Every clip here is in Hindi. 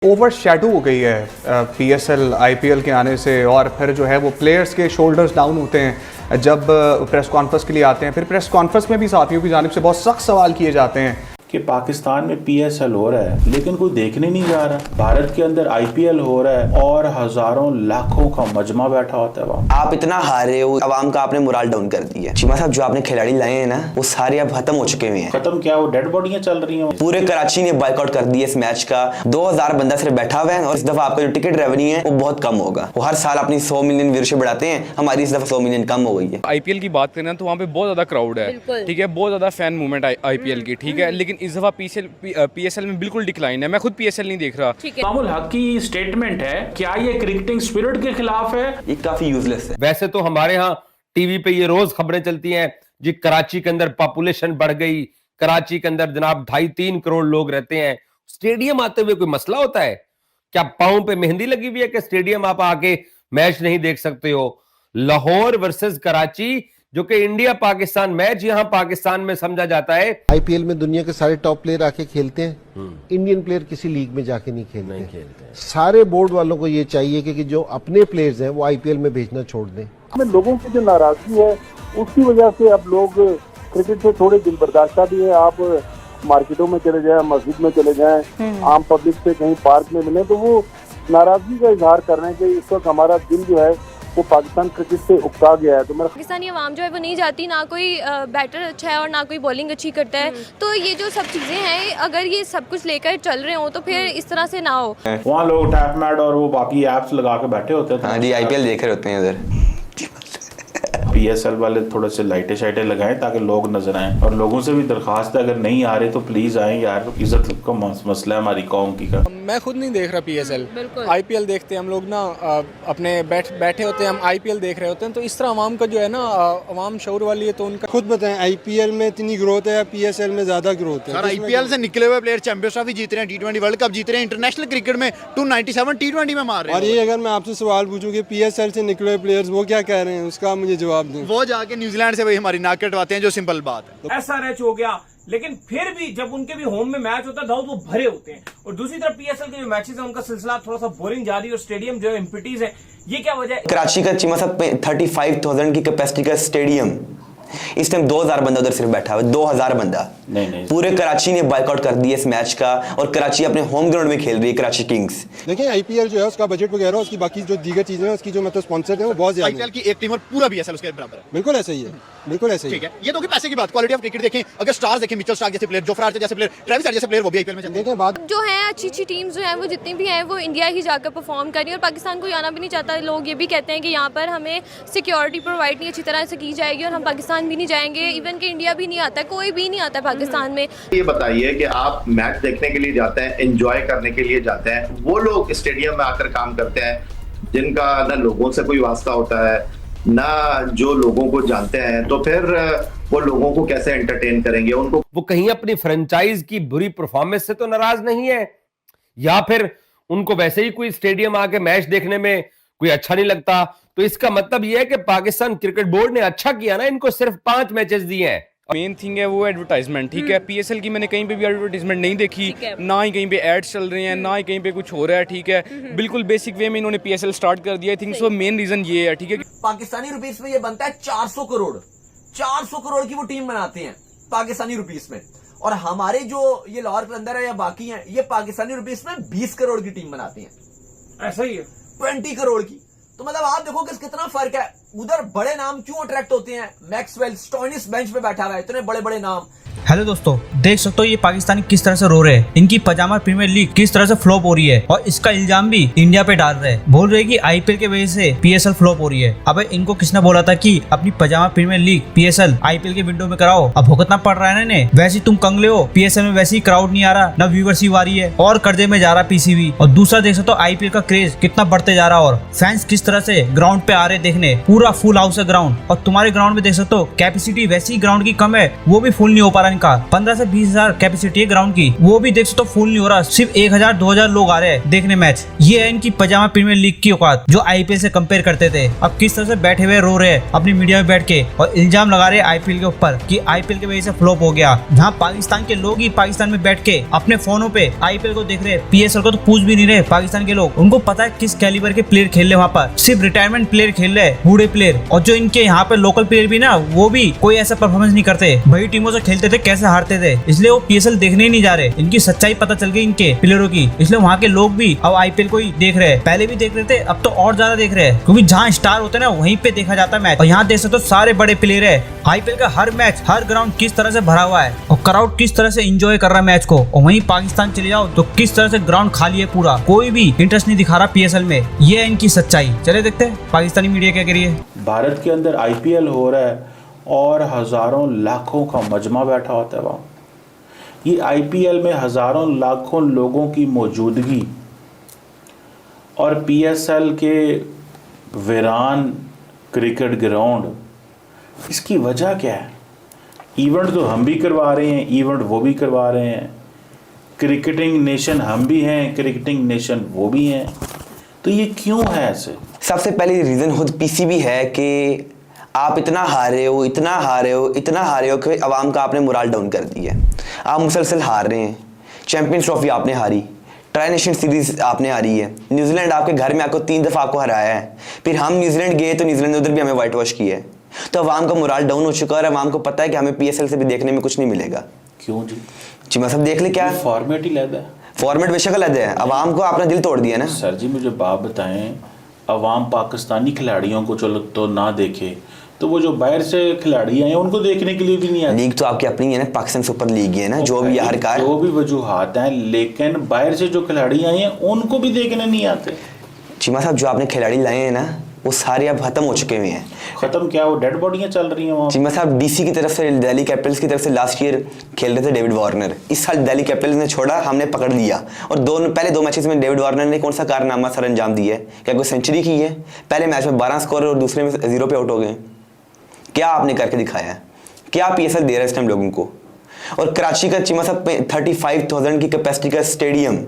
ओवर शैडो हो गई है पीएसएल आईपीएल के आने से, और फिर जो है वो प्लेयर्स के शोल्डर्स डाउन होते हैं जब प्रेस कॉन्फ्रेंस के लिए आते हैं। फिर प्रेस कॉन्फ्रेंस में भी साथियों की जानिब से बहुत सख्त सवाल किए जाते हैं कि पाकिस्तान में पीएसएल हो रहा है लेकिन कोई देखने नहीं जा रहा। भारत के अंदर आईपीएल हो रहा है और हजारों लाखों का मजमा बैठा होता है वहाँ। आप इतना हारे हो, अवाम का आपने मोराल डाउन कर दिया। चीमा साहब जो आपने खिलाड़ी लाए हैं ना, वो सारे अब खत्म हो चुके हुए हैं। खत्म क्या, वो डेड बॉडियां चल रही हैं। पूरे कराची ने बॉयकॉट कर दिया इस मैच का। 2000 बंदा सिर्फ बैठा हुआ है और इस दफा आपका जो टिकट रेवेन्यू है वो बहुत कम होगा। वो हर साल अपनी 100 मिलियन व्यूअरशिप बढ़ाते हैं, हमारी इस दफा 100 मिलियन कम हो गई है। आईपीएल की बात करें तो वहाँ पे बहुत ज्यादा क्राउड है, ठीक है, बहुत ज्यादा फैन मूवमेंट आईपीएल की, ठीक है, लेकिन इस दफा पीएसएल में बिल्कुल डिक्लाइन है। मैं खुद पीएसएल नहीं देख रहा। मामूल हक की स्टेटमेंट है, क्या ये क्रिकेटिंग स्पिरिट के खिलाफ है? ये काफी यूजलेस है। वैसे तो हमारे यहाँ टीवी पे ये रोज खबरें चलती हैं जी, कराची के अंदर पॉपुलेशन बढ़ गई, कराची के अंदर जनाब 2.5-3 करोड़ लोग रहते हैं। स्टेडियम आते हुए कोई मसला होता है क्या? पांव पे मेहंदी लगी हुई है कि स्टेडियम आप आके मैच नहीं देख सकते हो? लाहौर वर्सेस कराची जो कि इंडिया पाकिस्तान मैच यहां पाकिस्तान में समझा जाता है। आईपीएल में दुनिया के सारे टॉप प्लेयर आके खेलते हैं, इंडियन प्लेयर किसी लीग में जाके नहीं खेलते। सारे बोर्ड वालों को ये चाहिए कि जो अपने प्लेयर्स हैं वो आईपीएल में भेजना छोड़ दें। लोगों की जो नाराजगी है उसकी वजह से अब लोग क्रिकेट से थोड़े दिल बर्दाश्ता भी है। आप मार्केटों में चले जाएं, मस्जिद में चले जाएं, आम पब्लिक से कहीं पार्क में मिले तो वो नाराजगी का इजहार कर रहे हैं कि इस वक्त हमारा दिल जो है वो पाकिस्तान क्रिकेट से उकता गया है। तो पाकिस्तानी अवाम जो है वो नहीं जाती, ना कोई बैटर अच्छा है और ना कोई बॉलिंग अच्छी करता है। तो ये जो सब चीज़ें हैं, अगर ये सब कुछ लेकर चल रहे हो तो फिर इस तरह से ना हो। वहाँ लोग टैप मैड और वो बाकी एप्स लगा के बैठे होते हैं। हाँ जी, आईपीएल देख रहे होते हैं इधर। पीएसएल वाले थोड़े से लाइटें शाइटें लगाएं ताकि लोग नजर आएं, और लोगों से भी दरखास्त है अगर नहीं आ रहे तो प्लीज आएं यार, इज्जत का मसला है हमारी कौम की का। मैं खुद नहीं देख रहा पीएसएल, आईपीएल देखते हैं हम लोग ना, अपने बैठे होते हैं, हम आईपीएल देख रहे होते हैं। तो इस तरह अवाम का जो है ना, अवाम शऊर वाली है तो उनका खुद बताएं आईपीएल में इतनी ग्रोथ है या पीएसएल में ज्यादा ग्रोथ है? आईपीएल से निकले हुए प्लेयर चैंपियंस ट्रॉफी जीत रहे हैं, T20 वर्ल्ड कप जीत रहे हैं, इंटरनेशनल क्रिकेट में 297 T20 में मार रहे हैं। और ये अगर मैं आपसे सवाल पूछूं कि पीएसएल से निकले हुए प्लेयर्स वो क्या कह रहे हैं, उसका मुझे जवाब दें। वो जाके न्यूजीलैंड से वही हमारी नाक कटवाते हैं, जो सिंपल बात है। एसआरएच हो गया, लेकिन फिर भी जब उनके भी होम में मैच होता है दाऊद वो भरे होते हैं। और दूसरी तरफ पीएसएल के जो मैचेस हैं उनका सिलसिला थोड़ा सा बोरिंग जा रही है और स्टेडियम जो है एम्प्टीज है। ये क्या वजह है? कराची का चीमा साहब 35,000 की कैपेसिटी का स्टेडियम, इस टाइम 2000 बंदा उधर सिर्फ बैठा हुआ है। 2000 बंदा नहीं। पूरे कराची ने बॉयकॉट कर दिया इस मैच का, और कराची अपने होम ग्राउंड में खेल रही है, कराची किंग्स। देखिए आईपीएल जो है उसका बजट वगैरह, उसकी बाकी जो दीगर चीजें हैं, उसकी जो मतलब स्पॉन्सर है वो बहुत ज्यादा। आईपीएल की एक टीम और पूरा पीएसएल उसके बराबर है। बिल्कुल ऐसा ही है, बिल्कुल ऐसा ही ठीक है। ये तो पैसे की बात, क्वालिटी ऑफ क्रिकेट देखें, अगर स्टार्स देखें, मिचेल स्टार्क जैसे प्लेयर, जोफ्रा आर्चर जैसे प्लेयर, ट्रेविस हेड जैसे प्लेयर वो भी आईपीएल में देखें। बात जो है अच्छी टीम्स जो हैं वो जितनी भी हैं वो इंडिया ही जाकर परफॉर्म कर रही है, और पाकिस्तान को आना भी नहीं चाहता। लोग ये भी कहते हैं कि यहाँ पर हमें सिक्योरिटी प्रोवाइड नहीं अच्छी तरह से की जाएगी और हम पाकिस्तान भी नहीं जाएंगे, इवन कि इंडिया भी नहीं आता, कोई भी नहीं आता पाकिस्तान में। ये बताइए कि आप मैच देखने के लिए जाते हैं, एंजॉय करने के लिए जाते हैं, वो लोग स्टेडियम में आकर काम करते हैं जिनका ना लोगों से कोई वास्ता होता है ना जो लोगों को जानते हैं, तो फिर वो लोगों को कैसे एंटरटेन करेंगे? उनको वो कहीं अपनी फ्रेंचाइज की बुरी परफॉर्मेंस से तो नाराज नहीं है, या फिर उनको वैसे ही कोई स्टेडियम आके मैच देखने में कोई अच्छा नहीं लगता? तो इसका मतलब यह है कि पाकिस्तान क्रिकेट बोर्ड ने अच्छा किया ना, इनको सिर्फ 5 मैचेस दिए हैं। मेन थिंग है वो एडवर्टाइजमेंट, ठीक है। पीएसएल की मैंने कहीं पे भी एडवर्टाइजमेंट नहीं देखी, ना ही कहीं पे एड्स चल रहे हैं, ना ही कहीं पे कुछ हो रहा है, ठीक है। बिल्कुल बेसिक वे में इन्होंने पीएसएल स्टार्ट कर दिया। I think so main reason ये है, ठीक है। पाकिस्तानी रुपीस में ये बनता है 400 करोड़ 400 करोड़ की वो टीम बनाते हैं पाकिस्तानी रुपीस में, और हमारे जो ये लाहौर कलंदर है या बाकी हैं ये पाकिस्तानी रुपीस में 20 करोड़ की टीम बनाती हैं। ऐसा ही है 20 करोड़ की। तो मतलब आप देखो कि कितना फर्क है। उधर बड़े नाम क्यों अट्रैक्ट होते हैं? मैक्सवेल स्टोइनिस बेंच पे बैठा हुआ है, इतने बड़े बड़े नाम। हेलो दोस्तों, देख सकते हो ये पाकिस्तानी किस तरह से रो रहे हैं, इनकी पजामा प्रीमियर लीग किस तरह से फ्लॉप हो रही है, और इसका इल्जाम भी इंडिया पे डाल रहे हैं। बोल रहे हैं कि आईपीएल के वजह से पीएसएल फ्लॉप हो रही है। अबे इनको किसने बोला था कि अपनी पजामा प्रीमियर लीग पीएसएल आईपीएल के विंडो में कराओ? अब भुगतना पड़ रहा है ना। वैसे तुम कंगले हो, पीएसएल में वैसे ही क्राउड नहीं आ रहा, ना व्यूअरशिप आ रही है, और कर्जे में जा रहा पीसीबी। और दूसरा देख सकते हो आईपीएल का क्रेज कितना बढ़ते जा रहा, और फैंस किस तरह से ग्राउंड पे आ रहे देखने, पूरा फुल हाउस है ग्राउंड। और तुम्हारे ग्राउंड में देख सकते हो कैपेसिटी वैसी ग्राउंड की कम है, वो भी फुल नहीं हो पा रहा इनका 15 से 20 हजार कैपेसिटी है ग्राउंड की, वो भी देख सकते हो फुल नहीं हो रहा, सिर्फ 1000-2000 लोग आ रहे हैं देखने मैच। ये है इनकी पजामा प्रीमियर लीग की औकात जो आईपीएल से कंपेयर करते थे। अब किस तरह से बैठे हुए रो रहे हैं अपनी मीडिया में बैठ के और इल्जाम लगा रहे हैं आईपीएल के ऊपर कि आईपीएल की वजह से फ्लॉप हो गया। जहाँ पाकिस्तान के लोग ही पाकिस्तान में बैठ के अपने फोनों पे आईपीएल को देख रहे हैं, पीएसएल को तो पूछ भी नहीं रहे पाकिस्तान के लोग। उनको पता है किस कैलिबर के प्लेयर खेल रहे वहाँ पर, सिर्फ रिटायरमेंट प्लेयर खेल रहे हैं, बूढ़े प्लेयर। और जो इनके यहाँ पे लोकल प्लेयर भी ना, वो भी कोई ऐसा परफॉर्मेंस नहीं करते, बड़ी टीमों से खेलते थे कैसे हारते थे, इसलिए वो पीएसएल देखने ही नहीं जा रहे। इनकी सच्चाई पता चल गई इनके प्लेयरों की, इसलिए वहाँ के लोग भी अब आईपीएल को ही देख रहे हैं। पहले भी देख रहे थे, अब तो और ज्यादा देख रहे हैं, क्योंकि जहाँ स्टार होते हैं ना वहीं पे देखा जाता है मैच। और यहाँ देख सकते हो सारे बड़े प्लेयर है। आईपीएल का हर मैच, हर ग्राउंड किस तरह से भरा हुआ है और क्राउड किस तरह से एंजॉय कर रहा है मैच को। और वहीं पाकिस्तान चले जाओ तो किस तरह से ग्राउंड खाली है पूरा, कोई भी इंटरेस्ट नहीं दिखा रहा पीएसएल में। ये है इनकी सच्चाई। चले देखते हैं पाकिस्तानी मीडिया क्या कह रही है। भारत के अंदर आईपीएल हो रहा है और हजारों लाखों का मजमा बैठा होता है वहाँ। ये आईपीएल में हजारों लाखों लोगों की मौजूदगी और पीएसएल के वीरान क्रिकेट ग्राउंड, इसकी वजह क्या है? इवेंट तो हम भी करवा रहे हैं, इवेंट वो भी करवा रहे हैं, क्रिकेटिंग नेशन हम भी हैं, क्रिकेटिंग नेशन वो भी हैं, तो ये क्यों है ऐसे? सबसे पहले रीज़न खुद पीसीबी है कि आप इतना हारे हो, इतना हारे हो, इतना हारे हो कि अवाम का आपने मोराल डाउन कर दिया। आप मुसलसल हार रहे हैं। चैंपियंस ट्रॉफी आपने हारी, ट्राई नेशन सीरीज आपने हारी है, न्यूजीलैंड आपके घर में आपको 3 दफ़ा आपको हराया है, फिर हम न्यूजीलैंड गए तो न्यूजीलैंड ने उधर भी हमें वाइट वॉश किया है। तो अवाम का मोराल डाउन हो चुका है और अवाम को पता है कि हमें पीएसएल से भी देखने में कुछ नहीं मिलेगा। क्यों जी? जी मैं सब देख ले, क्या फॉर्मेट ही लगा है, फॉर्मेट बेशक अलग है, अवाम को आपने दिल तोड़ दिया ना। सर जी मुझे बात बताएं, अवाम पाकिस्तानी खिलाड़ियों को चलो तो ना देखे, तो वो जो बाहर से खिलाड़ी आए हैं उनको देखने के लिए भी नहीं आते। लीग तो आपकी अपनी है ना, पाकिस्तान सुपर लीग है ना, जो भी हर कार जो भी वजूहात हैं, लेकिन बाहर से जो खिलाड़ी आए हैं उनको भी देखने नहीं आते। चीमा साहब जो आपने खिलाड़ी लाए हैं ना वो सारे अब खत्म हो चुके हुए हैं। खत्म क्या, वो डेड बॉडियां चल रही हैं वहाँ। चीमा साहब डीसी की तरफ से, दिल्ली कैपिटल्स की तरफ से लास्ट ईयर खेल रहे थे डेविड वार्नर। इस साल दिल्ली कैपिटल्स ने छोड़ा, हमने पकड़ लिया और पहले 2 मैचेस में डेविड वार्नर ने कौन सा कारनामा सर अंजाम दिया है? क्या कोई सेंचुरी की है? पहले मैच में 12 स्कोर और दूसरे में 0 पे आउट हो गए। क्या आपने करके दिखाया है? क्या पीएसएल दे रहा है इस टाइम लोगों को? और कराची का चीमा साहब 35,000 की कैपेसिटी का स्टेडियम,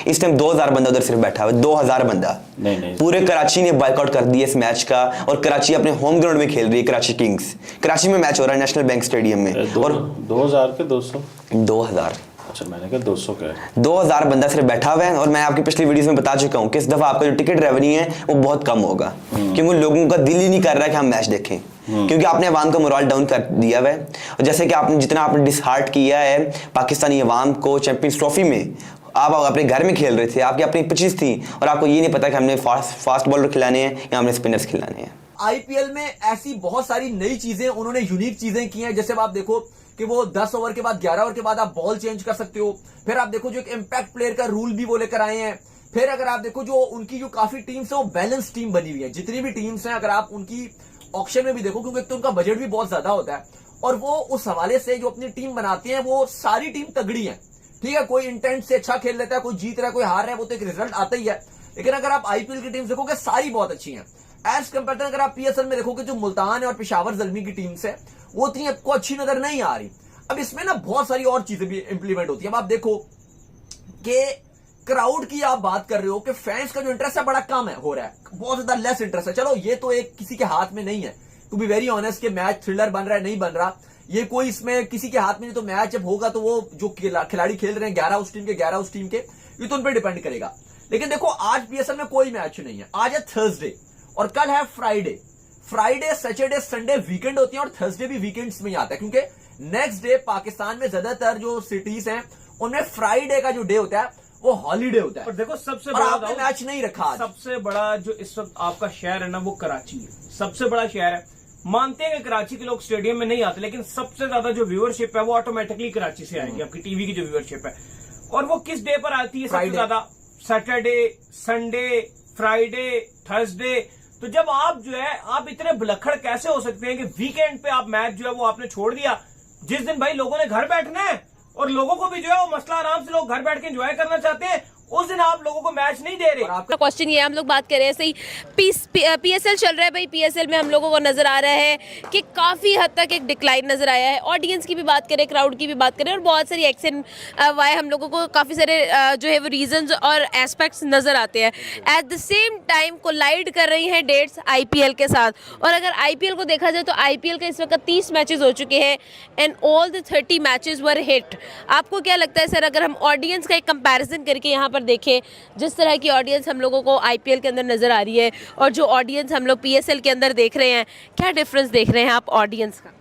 इस टाइम 2000 बंदा उधर सिर्फ बैठा हुआ है, 2000 बंदा। नहीं। पूरे कराची ने बायकआउट कर दिया इस मैच का और कराची अपने होम ग्राउंड में खेल रही है, कराची किंग्स। कराची में मैच हो रहा है नेशनल बैंक स्टेडियम में। और 2000 के 200 2000, अच्छा मैंने कहा 200 का है। 2000 बंदा सिर्फ बैठा हुआ है। और मैं आपकी पिछली वीडियोस में बता चुका हूँ कि इस दफा आपका जो टिकट रेवेन्यू है वो बहुत कम होगा, क्योंकि लोगों का दिल ही नहीं कर रहा कि हम मैच देखें, क्योंकि आपने अवाम का मोराल डाउन कर दिया है। और जैसे कि आपने जितना आपने डिसहार्ट किया है पाकिस्तानी अवाम को चैंपियंस ट्रॉफी में, आप अपने घर में खेल रहे थे, आपकी अपनी पिचेस थी और आपको ये नहीं पता कि हमने फास्ट बॉलर खिलाने हैं या हमने स्पिनर्स खिलाने हैं। आईपीएल में ऐसी बहुत सारी नई चीजें, उन्होंने यूनिक चीजें की हैं। जैसे आप देखो कि वो 10 ओवर के बाद 11 ओवर के बाद आप बॉल चेंज कर सकते हो। फिर आप देखो जो एक इम्पैक्ट प्लेयर का रूल भी वो लेकर आए हैं। फिर अगर आप देखो जो उनकी जो काफी टीम्स है वो बैलेंस टीम बनी हुई है। जितनी भी टीम्स हैं अगर आप उनकी ऑक्शन में भी देखो, क्योंकि तो उनका बजट भी बहुत ज्यादा होता है और वो उस हवाले से जो अपनी टीम बनाते हैं वो सारी टीम तगड़ी है। ठीक है, कोई इंटेंट से अच्छा खेल लेता है, कोई जीत रहा है, कोई हार रहा है, वो तो एक रिजल्ट आता ही है। लेकिन अगर आप आईपीएल की टीम देखोगे सारी बहुत अच्छी हैं एज कंपेयर टू, अगर आप पीएसएल में देखोगे जो मुल्तान है और पेशावर जल्मी की टीम्स है वो इतनी आपको अच्छी नजर नहीं आ रही। अब इसमें ना बहुत सारी और चीजें भी इंप्लीमेंट होती है। अब आप देखो कि क्राउड की आप बात कर रहे हो कि फैंस का जो इंटरेस्ट है बड़ा कम है, हो रहा है, बहुत ज्यादा लेस इंटरेस्ट है। चलो ये तो एक किसी के हाथ में नहीं है, टू बी वेरी ऑनेस्ट, कि मैच थ्रिलर बन रहा है नहीं बन रहा, ये कोई इसमें किसी के हाथ में नहीं। तो मैच जब होगा तो वो जो खिलाड़ी खेल रहे हैं 11 उस टीम के 11 उस टीम के, ये तो उन पर डिपेंड करेगा। लेकिन देखो आज पीएसएल में कोई मैच नहीं है, आज है थर्सडे और कल है Friday. Friday, Saturday, Sunday weekend होती है और थर्सडे भी वीकेंड्स में ही आता है, क्योंकि नेक्स्ट डे पाकिस्तान में ज्यादातर जो सिटीज हैं उनमें फ्राइडे का जो डे होता है वो हॉलीडे होता है। और देखो सबसे बड़ा आपने मैच नहीं रखा आज। सबसे बड़ा जो इस वक्त आपका शहर है ना वो कराची है, सबसे बड़ा शहर है। मानते हैं कि कराची के लोग स्टेडियम में नहीं आते, लेकिन सबसे ज्यादा जो व्यूअरशिप है वो ऑटोमेटिकली कराची से आएगी। आपकी टीवी की जो व्यूअरशिप है, और वो किस डे पर आती है सबसे ज्यादा? Saturday, Sunday, Friday, Thursday. तो जब आप जो है आप इतने भुलक्कड़ कैसे हो सकते हैं कि वीकेंड पे आप मैच जो है वो आपने छोड़ दिया, जिस दिन भाई लोगों ने घर बैठना है और लोगों को भी जो है वो मसला आराम से लोग घर बैठ के एंजॉय करना चाहते हैं, उस दिन आप लोगों को मैच नहीं दे रहे। आपका क्वेश्चन ये है, हम लोग बात कर रहे हैं सही पीएसएल चल रहा है भाई, पीएसएल में हम लोगों को नजर आ रहा है कि काफी हद तक एक डिक्लाइन नजर आया है। ऑडियंस की भी बात करें, क्राउड की भी बात करें, और बहुत सारी एक्स एंड वाई हम लोगों को काफी सारे जो है वो रीजंस और एस्पेक्ट्स नजर आते हैं। At the same time collide कर रही हैं डेट्स आईपीएल के साथ। और अगर आईपीएल को देखा जाए तो आईपीएल के इस वक्त 30 मैचेस हो चुके हैं and all the 30 matches were hit. आपको क्या लगता है सर, अगर हम ऑडियंस का एक कंपैरिजन करके यहाँ पर देखें, जिस तरह की ऑडियंस हम लोगों को आईपीएल के अंदर नजर आ रही है और जो ऑडियंस हम लोग पीएसएल के अंदर देख रहे हैं, क्या डिफरेंस देख रहे हैं आप ऑडियंस का?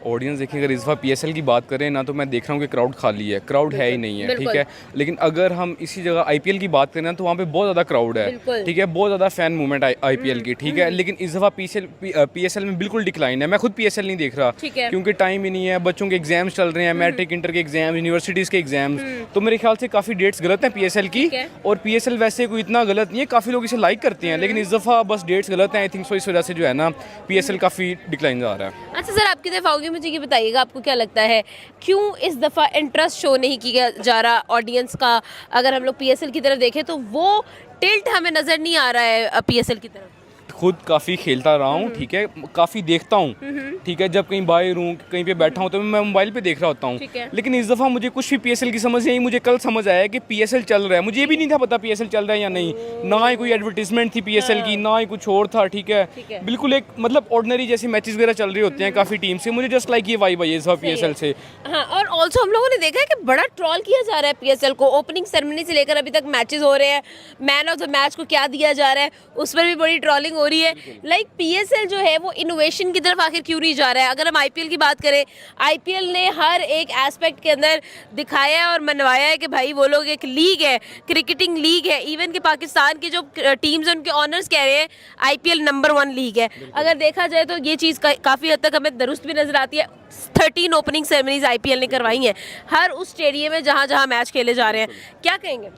ऑडियंस देखिए, अगर इस बार पीएसएल की बात करें ना, तो मैं देख रहा हूँ कि क्राउड खाली है, क्राउड है ही नहीं है, ठीक है। लेकिन अगर हम इसी जगह आईपीएल की बात करें ना, तो वहाँ पे बहुत ज़्यादा क्राउड है, ठीक है, बहुत ज़्यादा फैन मूवमेंट आईपीएल की, ठीक है। लेकिन इस दफ़ा पीएसएल में बिल्कुल डिक्लाइन है। मैं खुद पीएसएल नहीं देख रहा क्योंकि टाइम ही नहीं है, बच्चों के एग्जाम्स चल रहे हैं, मैट्रिक इंटर के एग्जाम, यूनिवर्सिटीज़ के एग्जाम्स, तो मेरे ख्याल से काफ़ी डेट्स गलत हैं पीएसएल की। और पीएसएल वैसे कोई इतना गलत नहीं है, काफ़ी लोग इसे लाइक करते हैं, लेकिन इस दफ़ा बस डेट्स गलत हैं। आई थिंक सो इस वजह से जो है ना पीएसएल काफ़ी डिक्लाइन जा रहा है। अच्छा सर, आपकी तरफ आओगे, मुझे ये बताइएगा आपको क्या लगता है क्यों इस दफ़ा इंटरेस्ट शो नहीं किया जा रहा ऑडियंस का? अगर हम लोग पीएसएल की तरफ देखें तो वो टिल्ट हमें नज़र नहीं आ रहा है पीएसएल की तरफ। खुद काफ़ी खेलता रहा हूँ, ठीक है, काफ़ी देखता हूँ, ठीक है। जब कहीं बाहर हूँ, कहीं पे बैठा हूँ, तो मैं मोबाइल पे देख रहा होता हूँ। लेकिन इस दफ़ा मुझे कुछ भी पीएसएल की समझ नहीं आई। मुझे कल समझ आया कि पीएसएल चल रहा है, मुझे ये भी नहीं था पता पीएसएल चल रहा है या नहीं। ना ही कोई एडवर्टीजमेंट थी पीएसएल की, ना ही कुछ और था, ठीक है। बिल्कुल एक मतलब ऑर्डिनरी जैसे मैचेस वगैरह चल रहे होते हैं काफ़ी टीम से। मुझे जस्ट लाइक ये वाइब आई इस दफ़ा पीएसएल से। हाँ, और ऑल्सो हम लोगों ने देखा है कि बड़ा ट्रॉल किया जा रहा है पीएसएल को। ओपनिंग सेरेमनी से लेकर अभी तक मैचेस हो रहे हैं, मैन ऑफ द मैच को क्या दिया जा रहा है उस पर भी बड़ी ट्रॉलिंग हो रही है। लाइक पीएसएल जो है वो इनोवेशन की तरफ आखिर क्यों नहीं जा रहा है? अगर हम आईपीएल की बात करें, आईपीएल ने हर एक एस्पेक्ट के अंदर दिखाया है और मनवाया है कि भाई वो लोग एक लीग है, क्रिकेटिंग लीग है। इवन कि पाकिस्तान की जो टीम्स हैं उनके ऑनर्स कह रहे हैं आईपीएल नंबर 1 लीग है। अगर देखा जाए तो ये चीज़ काफ़ी हद तक हमें दुरुस्त भी नजर आती है। 13 ओपनिंग सेरेमनीज आईपीएल ने करवाई हैं हर उस स्टेडियम में जहाँ जहाँ मैच खेले जा रहे हैं। क्या कहेंगे?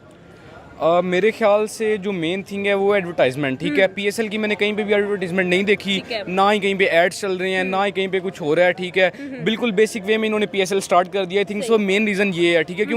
मेरे ख्याल से जो मेन थिंग है वो एडवर्टाइजमेंट, ठीक है। पीएसएल की मैंने कहीं पे भी एडवर्टाइजमेंट नहीं देखी, ना ही कहीं पे एड्स चल रहे हैं, ना ही कहीं पे कुछ हो रहा है, ठीक है। बिल्कुल बेसिक वे में इन्होंने पीएसएल स्टार्ट कर दिया। I think so main reason ये है, ठीक है।